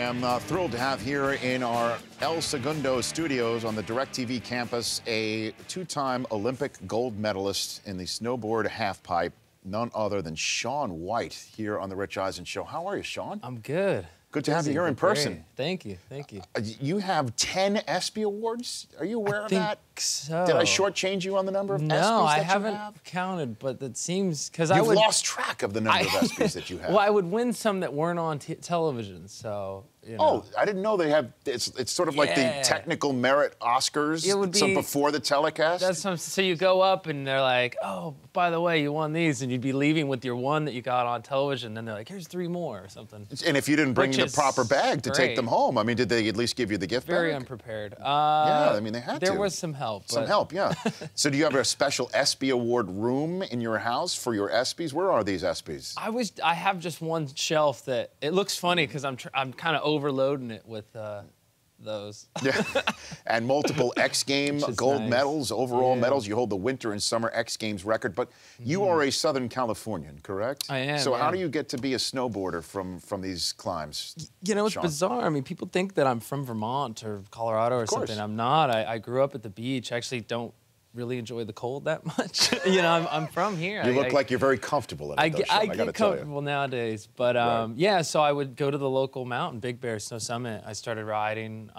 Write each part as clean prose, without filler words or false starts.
am thrilled to have here in our El Segundo studios on the DirecTV campus a two-time Olympic gold medalist in the snowboard halfpipe, none other than Shaun White here on the Rich Eisen Show. How are you, Shaun? I'm good. Good to have you here in person. Great. Thank you, thank you. You have 10 ESPY awards? Are you aware of that? I think so. Did I shortchange you on the number of ESPYs that No, I you haven't have? counted, but it seems, because You've lost track of the number of ESPYs that you have. Well, I would win some that weren't on television, so, you know. Oh, I didn't know they have, it's sort of like the technical merit Oscars, It would be, so before the telecast? So you go up and they're like, oh, by the way, you won these, and you'd be leaving with your one that you got on television, and then they're like, here's 3 more or something. And if you didn't bring the proper bag to take them home, I mean, did they at least give you the gift bag? Very unprepared. Yeah, I mean, they had to. There was some help. Some help, yeah. So do you have a special ESPY award room in your house for your ESPYs? Where are these ESPYs? I have just one shelf that, it looks funny because I'm kind of overloading it with those. Yeah, and multiple X Game gold medals, overall medals. You hold the winter and summer X Games record, but you are a Southern Californian, correct? I am. So how do you get to be a snowboarder from these climbs? You know, it's Shaun? bizarre. I mean, people think that I'm from Vermont or Colorado or something. I'm not. I grew up at the beach. I actually don't really enjoy the cold that much. You know, I'm from here. You look like you're very comfortable in it, though, Shaun, I get comfortable nowadays. But yeah, so I would go to the local mountain, Big Bear Snow Summit. I started riding,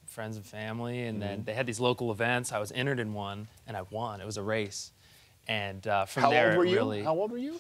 friends and family, and then they had these local events. I was entered in one, and I won. It was a race. And from there, How old were you?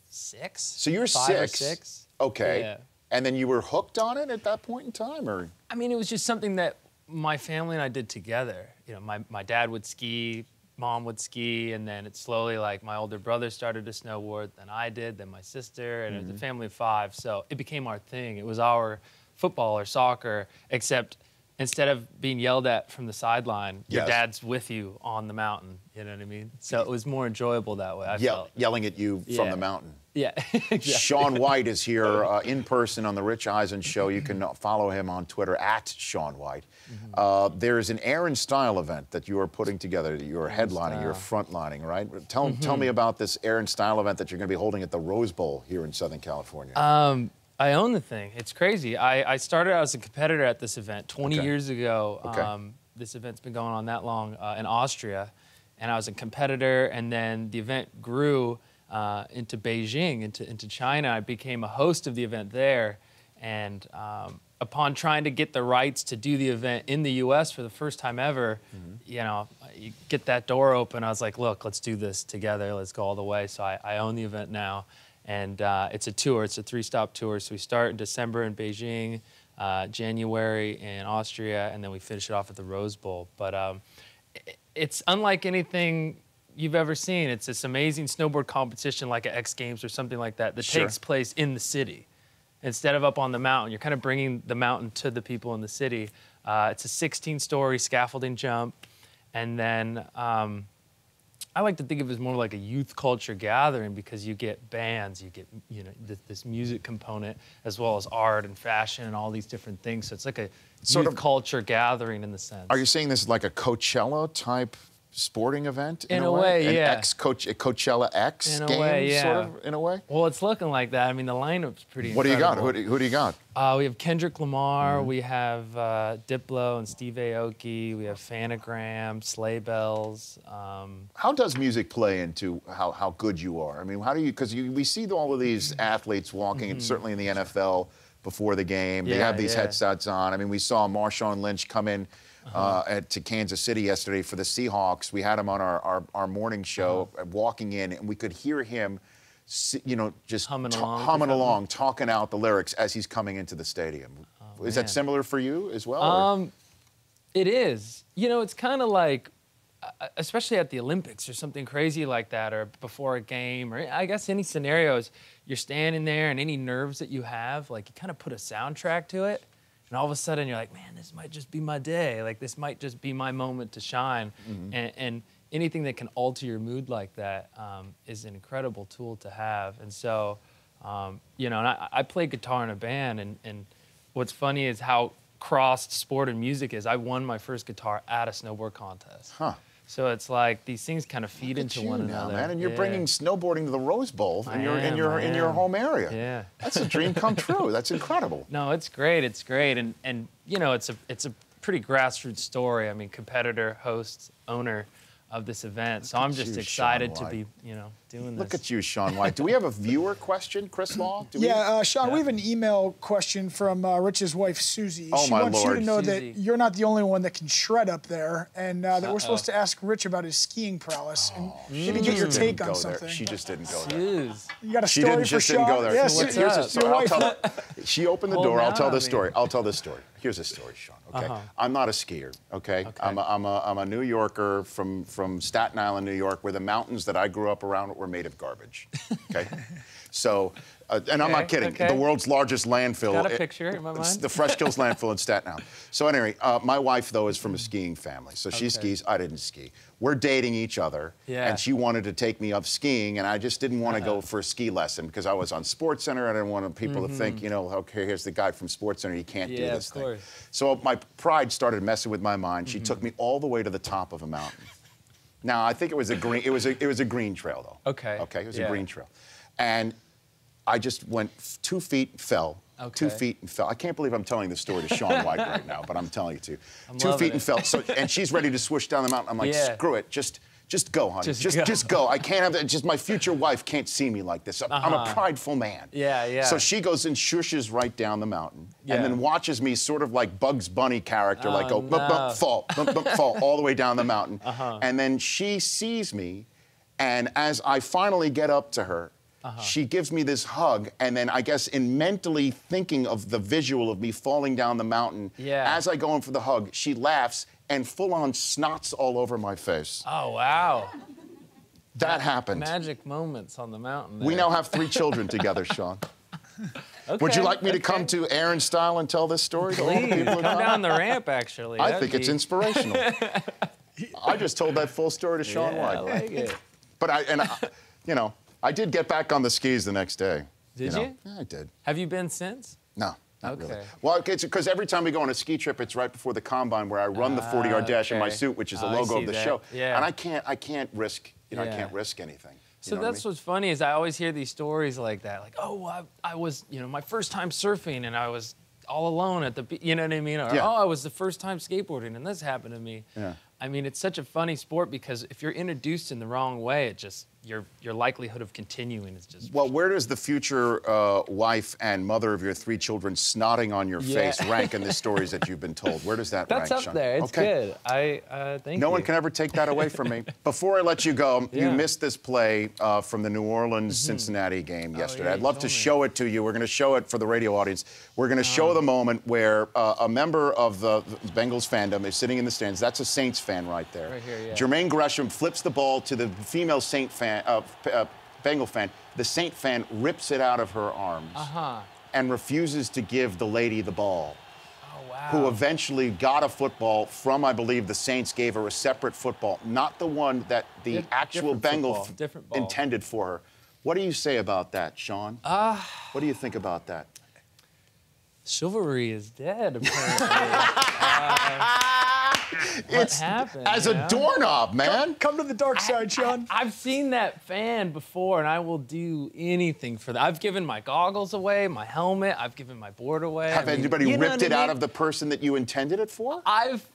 6. So you're 5 6. or 6. Okay. Yeah. And then you were hooked on it at that point in time, or? I mean, it was just something that my family and I did together. You know, my dad would ski, mom would ski, and then it slowly, like, my older brother started to snowboard, then I did, then my sister, and it was a family of 5, so it became our thing. It was our football or soccer, except instead of being yelled at from the sideline, your dad's with you on the mountain, you know what I mean? So it was more enjoyable that way, I felt. Yelling at you from the mountain. Yeah, exactly. Shaun White is here in person on the Rich Eisen Show. You can follow him on Twitter at Shaun White. There's an Air and Style event that you are putting together. You're headlining, you're frontlining, right? Tell me about this Air and Style event that you're going to be holding at the Rose Bowl here in Southern California. I own the thing. It's crazy. I started out as a competitor at this event 20 years ago. This event's been going on that long in Austria, and I was a competitor, and then the event grew into Beijing, into China. I became a host of the event there, and upon trying to get the rights to do the event in the U.S. for the first time ever, you know, you get that door open. I was like, look, let's do this together. Let's go all the way. So I own the event now, and it's a tour. It's a 3-stop tour. So we start in December in Beijing, January in Austria, and then we finish it off at the Rose Bowl. But it's unlike anything you've ever seen. It's this amazing snowboard competition like an X Games or something like that takes place in the city. Instead of up on the mountain, you're kind of bringing the mountain to the people in the city. It's a 16-story scaffolding jump. And then I like to think of it as more like a youth culture gathering because you get bands, you get this music component, as well as art and fashion and all these different things. So it's like a youth culture gathering in the sense. Are you saying this is like a Coachella type sporting event in a way? Yeah. Coachella X Games, sort of, in a way? Well, it's looking like that. I mean, the lineup's pretty What incredible. do you got? Who do you got? We have Kendrick Lamar, we have Diplo and Steve Aoki, we have Phanogram, Sleigh Bells. How does music play into how good you are? I mean, how do you, because we see all of these athletes walking, and certainly in the NFL, before the game, they have these headsets on. I mean, we saw Marshawn Lynch come in to Kansas City yesterday for the Seahawks. We had him on our morning show, walking in, and we could hear him, you know, just humming along, talking out the lyrics as he's coming into the stadium. Is that similar for you as well? It is. You know, it's kind of like, especially at the Olympics or something crazy like that, or before a game, or I guess any scenarios, you're standing there and any nerves that you have, like you kind of put a soundtrack to it. And all of a sudden you're like, man, this might just be my day. Like this might just be my moment to shine. And anything that can alter your mood like that is an incredible tool to have. And so, you know, and I play guitar in a band, and what's funny is how crossed sport and music is. I won my first guitar at a snowboard contest. So it's like these things kind of feed Look into at you one now, another. man, and you're bringing snowboarding to the Rose Bowl in your home area. Yeah, that's a dream come true. That's incredible. No, it's great. It's great, and you know, it's a pretty grassroots story. I mean, competitor, host, owner of this event. So I'm just excited to be, you know, doing this. Look at you, Shaun White. Do we have a viewer question, Chris Law? Shaun, we have an email question from Rich's wife, Susie. Oh, she my wants Lord. you to know Susie. that you're not the only one that can shred up there, and that we're supposed to ask Rich about his skiing prowess and maybe get your take on something. She just didn't go there. Jeez. You got a She story didn't for just Shaun? didn't go there. Yes, What's Here's a up? story. Your I'll wife. tell, she opened the Hold door. I'll out tell on this me. story. I'll tell this story. Here's a story, Shaun. Okay, I'm not a skier. Okay, I'm a New Yorker from Staten Island, New York, where the mountains that I grew up around were made of garbage. Okay, so. And I'm not kidding. Okay. The world's largest landfill. Got a picture in my It's mind. the Fresh Kills landfill in Staten Island. So anyway, my wife, though, is from a skiing family. So she skis, I didn't ski. We're dating each other. Yeah. And she wanted to take me up skiing, and I just didn't want to go for a ski lesson because I was on SportsCenter. I didn't want people to think, you know, okay, here's the guy from SportsCenter. He can't do this thing. So my pride started messing with my mind. She took me all the way to the top of a mountain. Now, I think it was a green, it was a green trail, though. Okay. Okay, it was a green trail. And I just went 2 feet, fell. Okay. 2 feet and fell. I can't believe I'm telling this story to Shaun White right now, but I'm telling it to you. I'm 2 loving feet it. and fell. So, and she's ready to swoosh down the mountain. I'm like, screw it, just go, honey. Just go. I can't have that. Just my future wife can't see me like this. I'm a prideful man. Yeah. So she goes and shushes right down the mountain, and then watches me sort of like Bugs Bunny character, like go bump, bump, fall, bump, bump, fall, all the way down the mountain. And then she sees me, and as I finally get up to her, she gives me this hug, and then I guess in mentally thinking of the visual of me falling down the mountain, as I go in for the hug, she laughs and full-on snots all over my face. Oh, wow. That happened. Magic moments on the mountain there. We now have 3 children together, Shaun. Okay, Would you like me to come to Aaron Style and tell this story to all the people who come know? down the ramp, actually. I think it's inspirational. I just told that full story to Shaun White. I like it. But you know, I did get back on the skis the next day. Did you? you? Yeah, I did. Have you been since? No, not really. Okay. Well, it's because every time we go on a ski trip, it's right before the combine where I run the 40-yard dash in my suit, which is the I logo see of the that. show. Yeah. And I can't risk, you know, I can't risk anything. So that's what's funny is I always hear these stories like that, like, oh, I was, you know, my first time surfing and I was all alone at the beach, you know what I mean? Or, oh, I was the first time skateboarding and this happened to me. Yeah. I mean, it's such a funny sport because if you're introduced in the wrong way, it just, your likelihood of continuing is just... Well, where does the future wife and mother of your 3 children snotting on your face rank in the stories that you've been told? Where does that rank, That's up Shaun? there. It's good. Thank you. No one can ever take that away from me. Before I let you go, you missed this play from the New Orleans-Cincinnati game yesterday. I'd love to show it to you. We're going to show it for the radio audience. We're going to show the moment where a member of the Bengals fandom is sitting in the stands. That's a Saints fan right there. Right here, Jermaine Gresham flips the ball to the female Saint fan, Bengal fan. The Saint fan rips it out of her arms and refuses to give the lady the ball. Oh, wow. Who eventually got a football from, I believe, the Saints gave her a separate football, not the one that the actual Bengal intended for her. What do you say about that, Shaun? What do you think about that? Chivalry is dead, apparently. What happened? As a doorknob, man. Come to the dark side, Shaun. I've seen that fan before, and I will do anything for that. I've given my goggles away, my helmet. I've given my board away. Have anybody ripped it out of the person that you intended it for? I've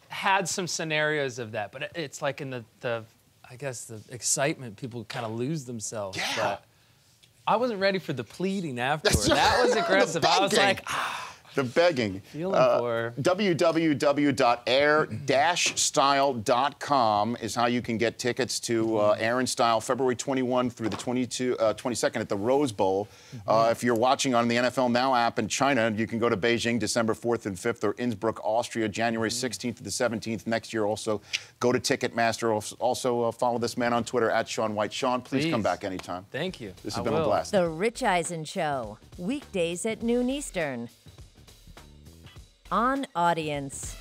had some scenarios of that, but it's like in the I guess the excitement, people kind of lose themselves. Yeah. But I wasn't ready for the pleading afterward. That was aggressive. I was like, the begging. Feeling for www.air-style.com is how you can get tickets to Aaron Style, February 21 through the 22nd at the Rose Bowl. If you're watching on the NFL Now app in China, you can go to Beijing December 4th and 5th, or Innsbruck, Austria, January 16th to the 17th next year. Also, go to Ticketmaster. Also, follow this man on Twitter at Shaun White. Shaun, please come back anytime. Thank you. This has been a blast. The Rich Eisen Show, weekdays at noon Eastern. On Audience.